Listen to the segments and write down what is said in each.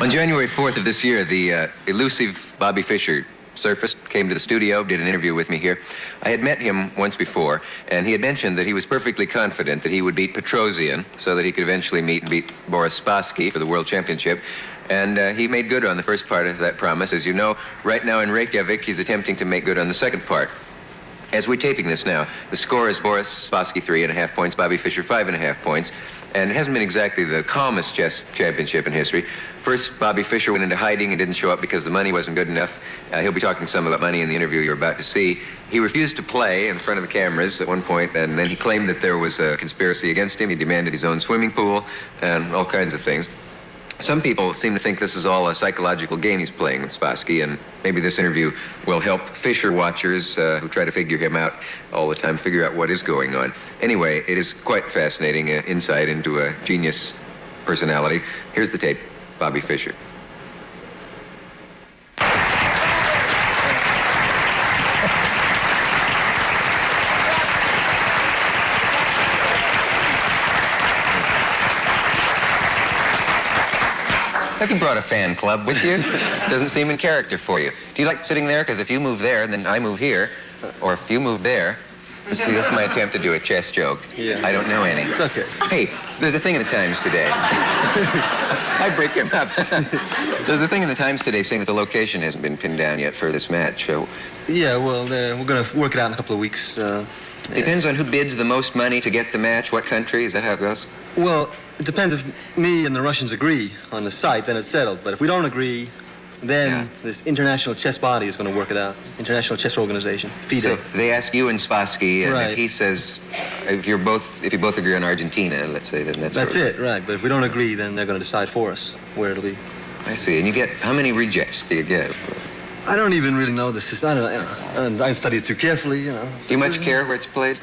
On January 4th of this year, the elusive Bobby Fischer surfaced, came to the studio, did an interview with me here. I had met him once before, and he had mentioned that he was perfectly confident that he would beat Petrosian so that he could eventually meet and beat Boris Spassky for the World Championship. And he made good on the first part of that promise. As you know, right now in Reykjavik, he's attempting to make good on the second part. As we're taping this now, the score is Boris Spassky 3.5 points, Bobby Fischer 5.5 points, and it hasn't been exactly the calmest chess championship in history. First, Bobby Fischer went into hiding and didn't show up because the money wasn't good enough. He'll be talking some about money in the interview you're about to see. He refused to play in front of the cameras at one point, and then he claimed that there was a conspiracy against him. He demanded his own swimming pool and all kinds of things. Some people seem to think this is all a psychological game he's playing with Spassky, and maybe this interview will help Fischer watchers who try to figure him out all the time figure out what is going on. Anyway, it is quite fascinating insight into a genius personality. Here's the tape, Bobby Fischer. Have you brought a fan club with you? Doesn't seem in character for you. Do you like sitting there? Because if you move there, then I move here. Or if you move there. See, that's my attempt to do a chess joke. Yeah. I don't know any. It's okay. Hey, there's a thing in the Times today. I break him up. There's a thing in the Times today saying that the location hasn't been pinned down yet for this match. So Yeah, well, we're going to work it out in a couple of weeks. depends on who bids the most money to get the match. What country? Is that how it goes? Well, it depends if me and the Russians agree on the site, then it's settled. But if we don't agree, then this international chess body is going to work it out. International Chess Organization, FIDE. So they ask you and Spassky, and Right. if he says, if you both agree on Argentina, let's say, then that's it, right. But if we don't agree, then they're going to decide for us where it'll be. I see. And you get, how many rejects do you get? I don't even really know the system. I didn't study it too carefully, you know. Do you much care where it's played?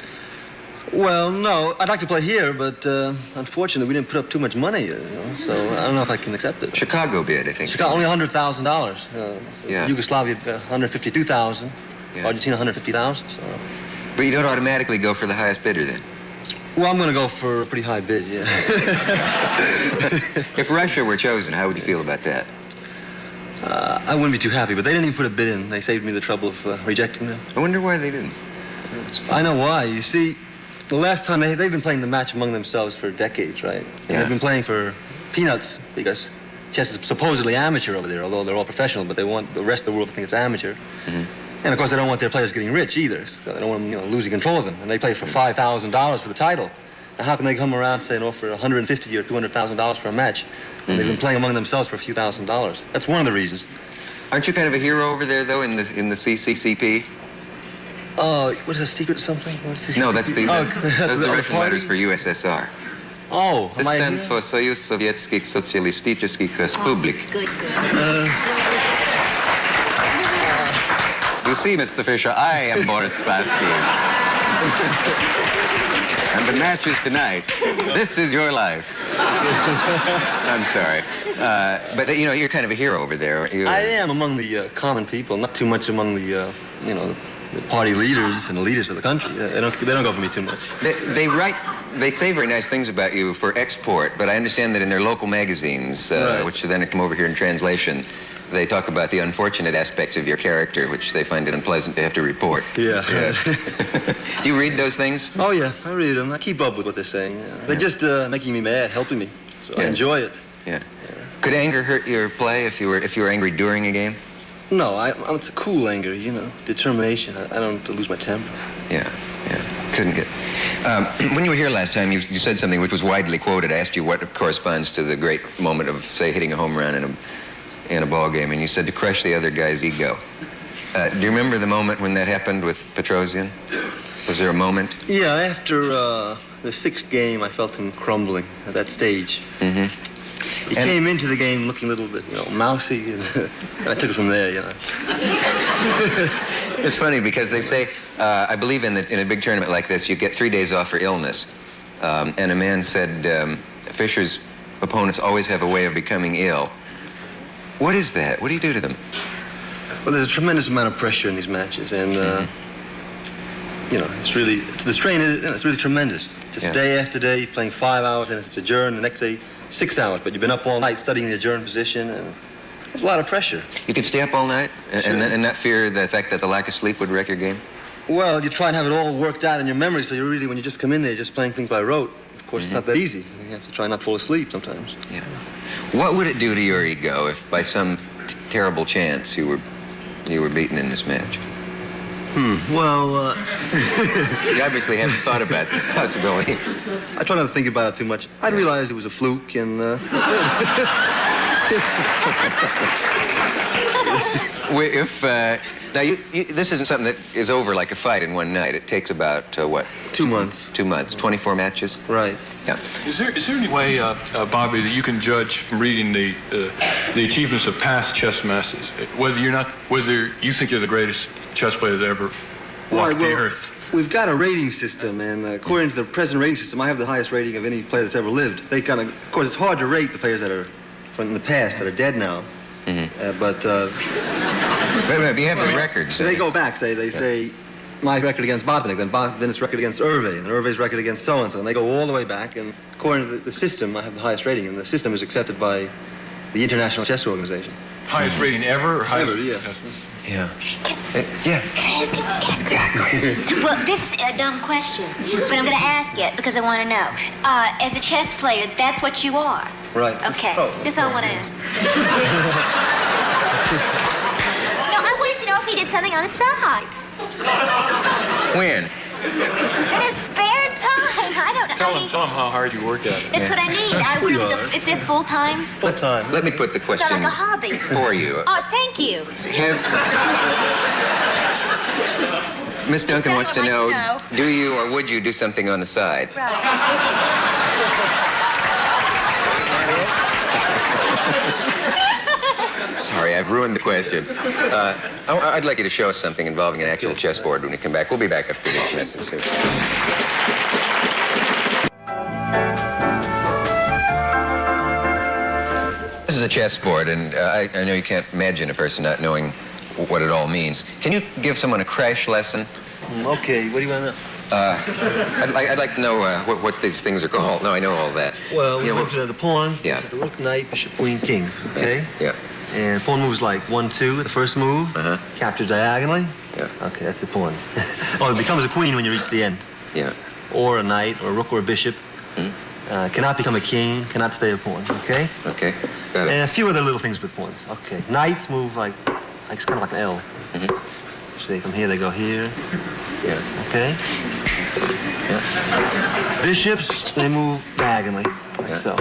Well, no. I'd like to play here, but unfortunately, we didn't put up too much money, you know, so I don't know if I can accept it. Chicago bid, I think. Chicago, only $100,000. Yeah. Yugoslavia, $152,000. Yeah. Argentina, $150,000. So. But you don't automatically go for the highest bidder then? Well, I'm going to go for a pretty high bid, yeah. If Russia were chosen, how would you feel about that? I wouldn't be too happy, but they didn't even put a bid in. They saved me the trouble of rejecting them. I wonder why they didn't. I know why. You see, the last time they've been playing the match among themselves for decades, right? And Yeah. they've been playing for peanuts because chess is supposedly amateur over there, although they're all professional, but they want the rest of the world to think it's amateur. Mm-hmm. And of course, they don't want their players getting rich either. So they don't want them, losing control of them. And they play for $5,000 for the title. Now, how can they come around, say, and offer $150,000 or $200,000 for a match? And they've been playing among themselves for a few $1,000s. That's one of the reasons. Aren't you kind of a hero over there, though, in the CCCP? What is a secret or something? What's this? No, that's the those are the Russian party? letters for USSR. Oh, This am I stands here? for Союз Советских Социалистических Республик. Good. You see, Mr. Fischer, I am Boris Spassky. And the match is tonight. This is your life. I'm sorry. But, you're kind of a hero over there, aren't you? I am among the common people, not too much among the, the party leaders and the leaders of the country. They don't go for me too much. They say very nice things about you for export, but I understand that in their local magazines, Right. which then come over here in translation, they talk about the unfortunate aspects of your character, which they find it unpleasant to have to report. Yeah. Do you read those things? Oh, yeah, I read them. I keep up with what they're saying. Yeah. They're just making me mad, helping me. So I Yeah. enjoy it. Yeah. Could anger hurt your play if you were angry during a game? No, it's a cool anger, determination. I don't lose my temper. Yeah. Couldn't get. When you were here last time, you said something which was widely quoted. I asked you what corresponds to the great moment of, say, hitting a home run in a ball game, and you said to crush the other guy's ego. Do you remember the moment when that happened with Petrosian? Was there a moment? Yeah, after the sixth game, I felt him crumbling at that stage. Mm-hmm. He came into the game looking a little bit, mousy, and I took it from there, It's funny because they say, I believe in a big tournament like this, you get 3 days off for illness. And a man said, Fischer's opponents always have a way of becoming ill. What is that? What do you do to them? Well, there's a tremendous amount of pressure in these matches, and the strain is, it's really tremendous. Just day after day, playing 5 hours, and if it's adjourned, the next day 6 hours, but you've been up all night studying the adjourned position, and there's a lot of pressure. You could stay up all night Sure. and not fear the fact that the lack of sleep would wreck your game? Well, you try and have it all worked out in your memory, so you really, when you just come in there, you're just playing things by rote. Of course, it's not that easy. You have to try not to fall asleep sometimes. Yeah. What would it do to your ego if, by some terrible chance, you were beaten in this match? Well, You obviously haven't thought about the possibility. I try not to think about it too much. I'd realize it was a fluke, and that's If now this isn't something that is over like a fight in one night. It takes about what? 2 months. 2 months, 24 matches. Right. Yeah. Is there any way, Bobby, that you can judge from reading the achievements of past chess masters whether you think you're the greatest chess player that ever walked the earth? We've got a rating system, and according to the present rating system, I have the highest rating of any player that's ever lived. They kind of course, it's hard to rate the players that are from the past that are dead now. But Wait a minute, you have the records. they go back. They say my record against Botvinnik, then Botvinnik's record against Hervé, and Hervé's record against so and so, and they go all the way back. And according to the system, I have the highest rating, and the system is accepted by the International Chess Organization. Highest rating ever? Or highest, Ever, yeah. Yeah. Yeah. Can I ask it? Well, this is a dumb question, but I'm going to ask it because I want to know. As a chess player, that's what you are. Right. Okay. Oh. That's all I want to ask. No, I wanted to know if he did something on the side. When? In his spare time. I don't know. Tell him how hard you work at it. That's what I need. I would. It's a full time. Full time. Let me put the It's question not like a hobby. for you. Oh, thank you. Miss Duncan wants to I'd know, like to do you or would you do something on the side? Sorry, I've ruined the question. I'd like you to show us something involving an actual chessboard when we come back. We'll be back after this message. This is a chessboard, and I know you can't imagine a person not knowing what it all means. Can you give someone a crash lesson? Okay, what do you want to know? I'd like to know what these things are called. No, I know all that. Well, we You know, looked at the pawns. Yeah. This is the rook, knight, bishop, queen, king. Okay? Yeah. And pawn moves like 1-2, the first move. Uh-huh. Captures diagonally. Yeah. Okay, that's the pawns. Oh, it becomes a queen when you reach the end. Yeah. Or a knight, or a rook, or a bishop. Cannot become a king, cannot stay a pawn. Okay? Okay. Got it. And a few other little things with pawns. Okay. Knights move like it's kind of like an L. Say from here, they go here. Yeah. Okay? Yeah. Bishops, they move diagonally, like Yeah. so.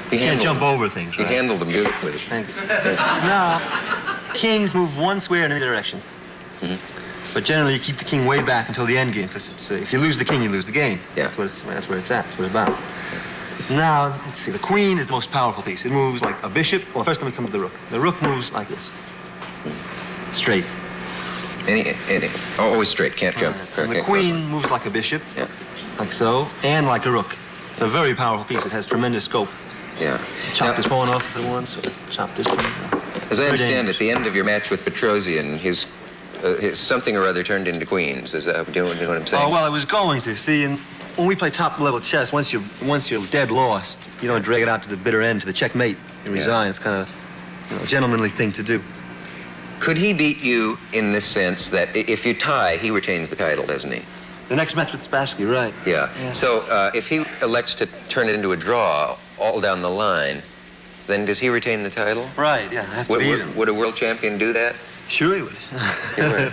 You Can't handled jump them. over things, You right? handled them beautifully. Thank you. Now, kings move one square in any direction. But generally, you keep the king way back until the end game, because if you lose the king, you lose the game. Yeah. That's where it's at. That's what it's about. Now, let's see. The queen is the most powerful piece. It moves like a bishop. Well, first let me come to the rook. The rook moves like this. Straight. Always straight, can't jump. And the Okay, queen moves like a bishop. Yeah. Like so. And like a rook. It's a very powerful piece. It has tremendous scope. Yeah. Chop Now, this pawn off if it wants, or chop this pawn off. as I Very understand, dangerous. at the end of your match with Petrosian, his something or other turned into queens. Is that do you know what I'm saying? Oh, well, I was going to. See, when we play top-level chess, once you're dead lost, you don't drag it out to the bitter end, to the checkmate. You resign. It's kind of a gentlemanly thing to do. Could he beat you in this sense that if you tie, he retains the title, doesn't he? The next match with Spassky, right. Yeah. So if he elects to turn it into a draw all down the line, then does he retain the title? Right, yeah, I have to beat him. Would a world champion do that? Sure he would. He would.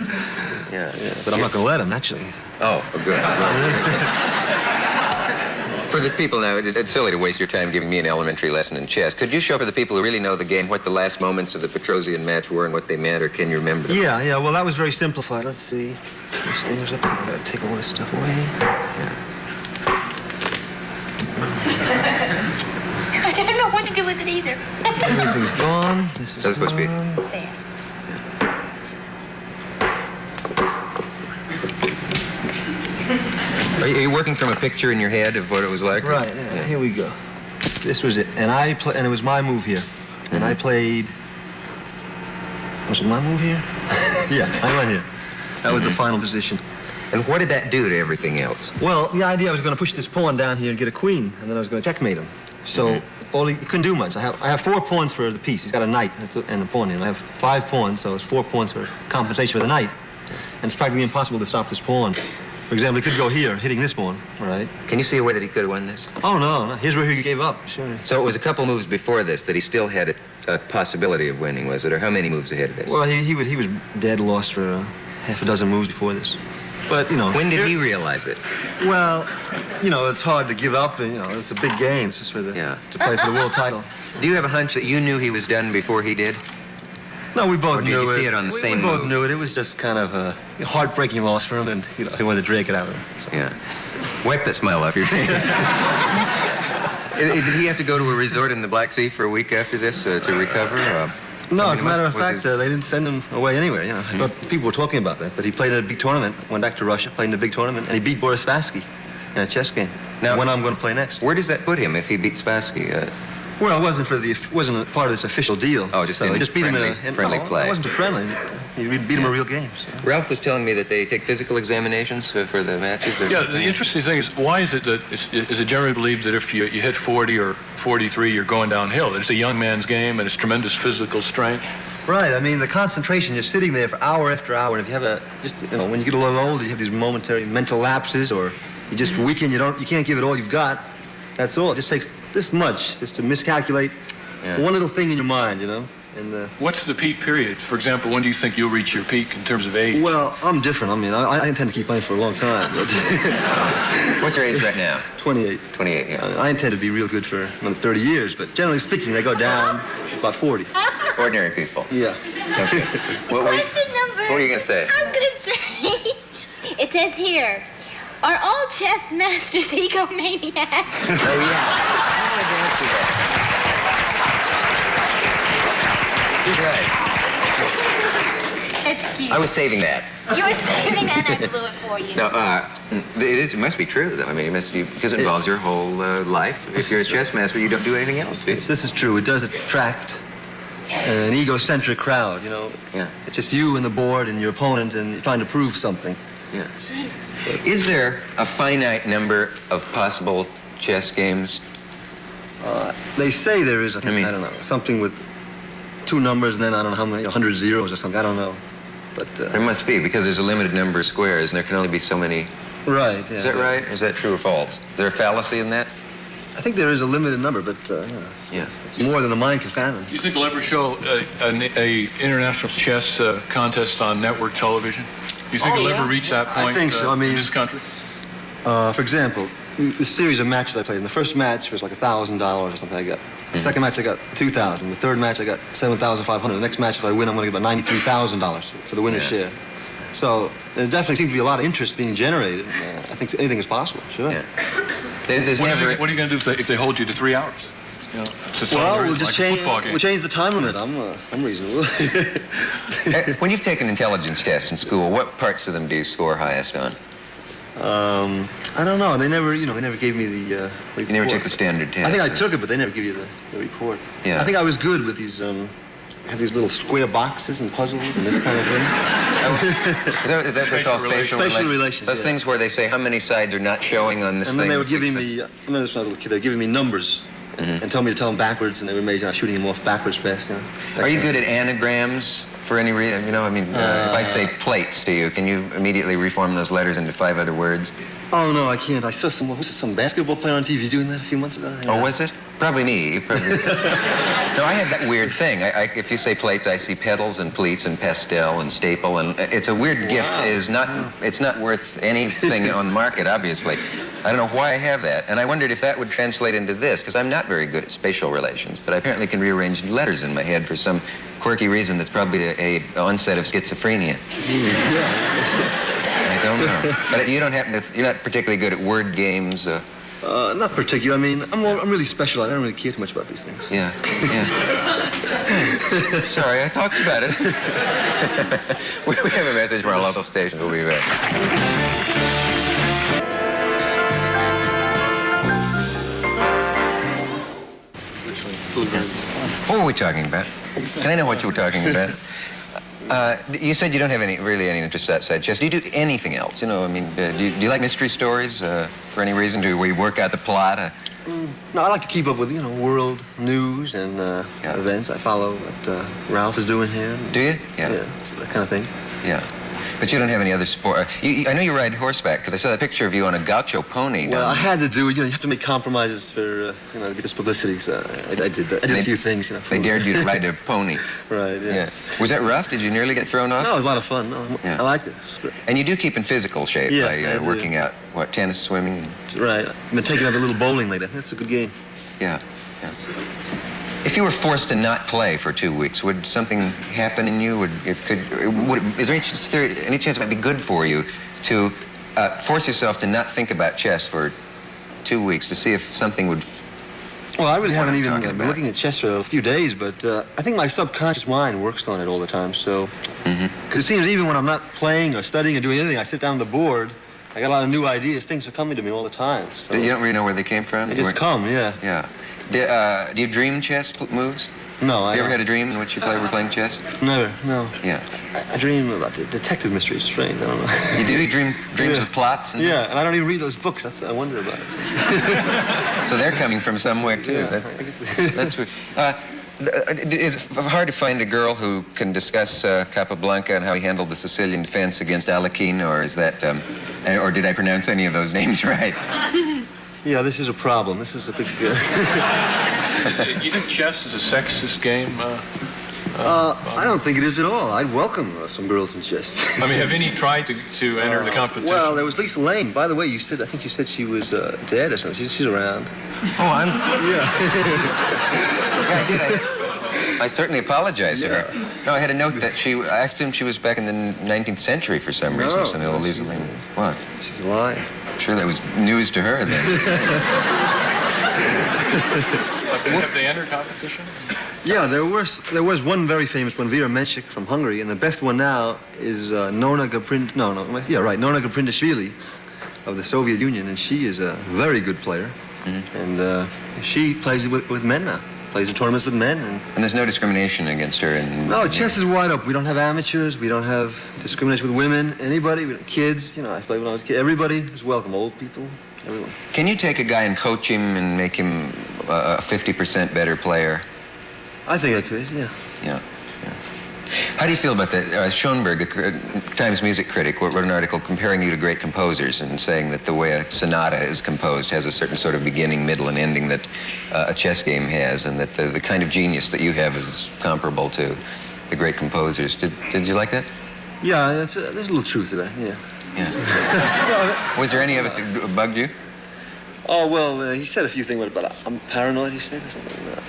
Yeah. But I'm not going to let him, actually. Oh, good. For the people now, it's silly to waste your time giving me an elementary lesson in chess. Could you show for the people who really know the game what the last moments of the Petrosian match were and what they meant, or can you remember them? Yeah, well, that was very simplified. Let's see. This thing is up here. I got to take all this stuff away. I don't know what to do with it either. Everything's gone. This is That's supposed to be- gone. There. Are you working from a picture in your head of what it was like? Right, yeah, here we go. This was it. And and it was my move here. And I played... Was it my move here? Yeah, I went here. That was the final position. And what did that do to everything else? Well, the idea I was going to push this pawn down here and get a queen, and then I was going to checkmate him. So all he couldn't do much. I have 4 pawns for the piece. He's got a knight and a pawn, and I have 5 pawns, so it's 4 pawns for compensation for the knight. And it's practically impossible to stop this pawn. For example, he could go here, hitting this pawn, all right? Can you see a way that he could have won this? Oh, no. Here's where he gave up. Sure. So it was a couple moves before this that he still had a possibility of winning, was it? Or how many moves ahead of this? Well, he was dead lost for half a dozen moves before this. But, you know... When did he realize it? Well, you know, it's hard to give up, and, you know, it's a big game. It's just for to play for the world title. Do you have a hunch that you knew he was done before he did? No, we both Or did knew you it. see it on the same We both move? knew it. It was just kind of a heartbreaking loss for him, and, you know, he wanted to drag it out of him. So. Yeah. Wipe that smile off your face. Did he have to go to a resort in the Black Sea for a week after this to recover? No, I mean, as a matter of was fact, his- they didn't send him away anyway. You know, I thought people were talking about that, but he played in a big tournament, went back to Russia, played in a big tournament, and he beat Boris Spassky in a chess game. Now- When I'm going to play next. Where does that put him if he beats Spassky? Well, it wasn't a part of this official deal. Oh, just so in he just beat him in friendly no, play. It wasn't a friendly. He beat him a real game. So. Ralph was telling me that they take physical examinations for the matches. Or Yeah, something. the interesting thing is, why is it that is it generally believed that if you hit 40 or 43, you're going downhill? That it's a young man's game and it's tremendous physical strength. Right. I mean, the concentration. You're sitting there for hour after hour, and if you have when you get a little older, you have these momentary mental lapses, or you just weaken. You can't give it all you've got. That's all. It just takes this much just to miscalculate one little thing in your mind, you know. And What's the peak period? For example, when do you think you'll reach your peak in terms of age? well, I'm different. I mean, I intend to keep playing for a long time. But What's your age right now? 28. 28, yeah. I intend to be real good for another 30 years, but generally speaking, they go down about 40. Ordinary people. Yeah. Okay. What were you- Question number. What were you going to say? I'm gonna say. It says here, are all chess masters egomaniacs? Oh, yeah. I wanted to ask you that. Right. That's cute. I was saving that. You were saving that and I blew it for you. No, it must be true, though. I mean, it must be, because it involves your whole life. If you're a chess master, you don't do anything else. do you? This is true. It does attract an egocentric crowd, you know. Yeah. It's just you and the board and your opponent, and you're trying to prove something. Yeah. Is there a finite number of possible chess games? They say there is, I think, I mean- I don't know, something with 2 numbers and then I don't know how many, 100 zeros or something. I don't know. But, There must be, because there's a limited number of squares, and there can only be so many. right. Yeah. Is that right? Or is that true or false? Is there a fallacy in that? I think there is a limited number, but, you know, Yeah. it's more than the mind can fathom. Do you think they'll ever show a international chess contest on network television? Do you think Oh, it'll yeah. ever reach that I point think so. I mean- in this country? For example, the series of matches I played, in the first match was like $1,000 or something I got. The second match I got $2,000. The third match I got $7,500. The next match, if I win, I'm going to get about $93,000 for the winner's Yeah. share. So there definitely seems to be a lot of interest being generated. I think anything is possible. Sure. Yeah. There's What never. are you going to do if they hold you to 3 hours? You know, it's all Well, very- we'll just like a change. football game. We'll change the time limit. I'm reasonable. When you've taken intelligence tests in school, what parts of them do you score highest on? I don't know. They never gave me the report. You never took the standard test. I think I huh? took it, but they never give you the report. Yeah. I think I was good with these. I had these little square boxes and puzzles and this kind of thing. Is that what they call spatial Spatial relations, Those yeah. things where they say how many sides are not showing on this And thing. then they were that's giving like- me. I remember this when I was a little kid. They were giving me numbers and tell me to tell them backwards, and they were made shooting them off backwards fast. You know. That Are you kind good at anagrams for any reason? You know, I mean, if I say plates to you, can you immediately reform those letters into 5 other words? Oh no, I can't. I saw some basketball player on TV doing that a few months ago. Oh, was it? Probably me. You probably... No, I have that weird thing. If you say plates, I see petals and pleats and pastel and staple, and it's a weird gift. It's not worth anything on the market, obviously. I don't know why I have that, and I wondered if that would translate into this, because I'm not very good at spatial relations, but I apparently can rearrange letters in my head for some quirky reason that's probably a onset of schizophrenia. I don't know. But you don't happen to. You're not particularly good at word games. Not particularly. I mean, I'm really specialized. I don't really care too much about these things. Yeah. Sorry, I talked about it. We have a message from our local station. We'll be back. What were we talking about? Can I know what you were talking about? You said you don't have really any interest outside chess. Do you do anything else? You know, I mean, do you like mystery stories for any reason? Where you work out the plot? No, I like to keep up with, world news and events. I follow what Ralph is doing here. Do you? Yeah, so that kind of thing. Yeah. But you don't have any other sport. I know you ride horseback because I saw that picture of you on a gaucho pony. Well, I had to do it. You have to make compromises for, to get this publicity. So I did that. I did a few things, They dared you to ride a pony. Right, yeah. Was that rough? Did you nearly get thrown off? No, it was a lot of fun. No, I liked it. It's great. And you do keep in physical shape by working out, tennis, swimming? Right. I've been taking up a little bowling lately. That's a good game. Yeah. If you were forced to not play for 2 weeks, would something happen in you? Is there any chance it might be good for you to force yourself to not think about chess for 2 weeks to see if something would? Well, I really haven't even been looking at chess for a few days, but I think my subconscious mind works on it all the time. So, because it seems even when I'm not playing or studying or doing anything, I sit down on the board. I got a lot of new ideas. Things are coming to me all the time. So you don't really know where they came from? They just come, yeah. Yeah. Do you dream chess moves? No, you ever had a dream in which you were playing chess? Never, no. Yeah. I dream about the detective mysteries. Strange, I don't know. You do? You dream dreams of plots? Yeah, and I don't even read those books. I wonder about it. So they're coming from somewhere, too. Yeah. That's weird. Is it hard to find a girl who can discuss Capablanca and how he handled the Sicilian defense against Alekhine, or is that, or did I pronounce any of those names right? Yeah, this is a problem. This is a big... You think chess is a sexist game? I don't think it is at all. I'd welcome some girls in chess. I mean, have any tried to enter the competition? Well, there was Lisa Lane. By the way, I think you said she was dead or something. She's around. Oh, I'm... Yeah. Yeah, I did. I certainly apologize to her. No, I had a note that I assumed she was back in the 19th century for some reason. No, Some old Lisa Lane. What? She's alive. I'm sure that was news to her then. Have they entered competition? Yeah, there was one very famous one, Vera Menchik from Hungary, and the best one now is Nona Gaprindashvili of the Soviet Union, and she is a very good player, and she plays with men now. Plays the tournaments with men. And there's no discrimination against her? No, chess is wide open. We don't have amateurs. We don't have discrimination with women. Anybody, kids. I played when I was a kid. Everybody is welcome. Old people, everyone. Can you take a guy and coach him and make him a 50% better player? I think I could, yeah. Yeah. How do you feel about that? Schoenberg, the Times music critic, wrote an article comparing you to great composers and saying that the way a sonata is composed has a certain sort of beginning, middle, and ending that a chess game has, and that the kind of genius that you have is comparable to the great composers. Did you like that? Yeah, there's a little truth to that, yeah. Was there any of it that bugged you? Oh, well, he said a few things about I'm paranoid, he said, or something like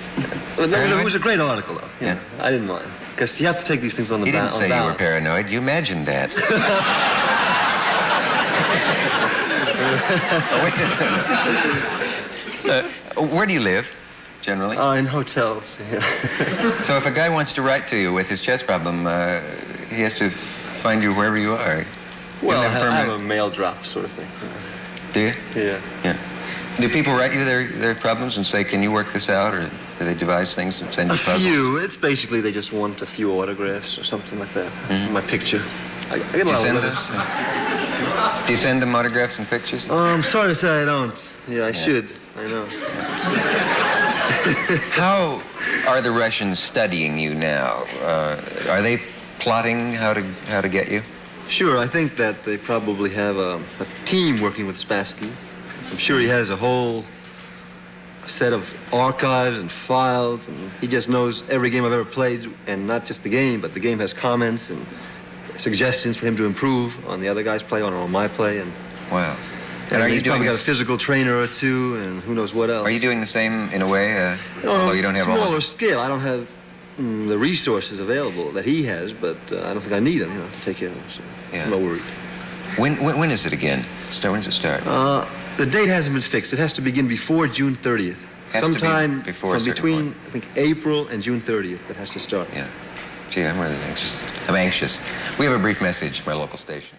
that. It was a great article, though. Yeah. I didn't mind. Because you have to take these things on the balance. He didn't say you were paranoid. You imagined that. Where do you live, generally? In hotels, yeah. So if a guy wants to write to you with his chess problem, he has to find you wherever you are. Well, I have a mail drop sort of thing. Do you? Yeah. Do people write you their problems and say, can you work this out, or do they devise things and send you puzzles? A few. It's basically they just want a few autographs or something like that. My picture. I get a lot of letters. Do you send them autographs and pictures? I'm sorry to say I don't. Yeah, I should. I know. How are the Russians studying you now? Are they plotting how to get you? Sure, I think that they probably have a team working with Spassky. I'm sure he has a whole set of archives and files, and he just knows every game I've ever played, and not just the game, but the game has comments and suggestions for him to improve on the other guy's play, on my play, and wow. And are you he's doing probably got a physical trainer or two, and who knows what else. Are you doing the same in a way? No, you don't have smaller scale. I don't have the resources available that he has, but I don't think I need them, to take care of him. So I'm not worried. When is it again? When does it start? The date hasn't been fixed. It has to begin before June 30th. Sometime from between, I think, April and June 30th, it has to start. Yeah. Gee, I'm really anxious. I'm anxious. We have a brief message from our local station.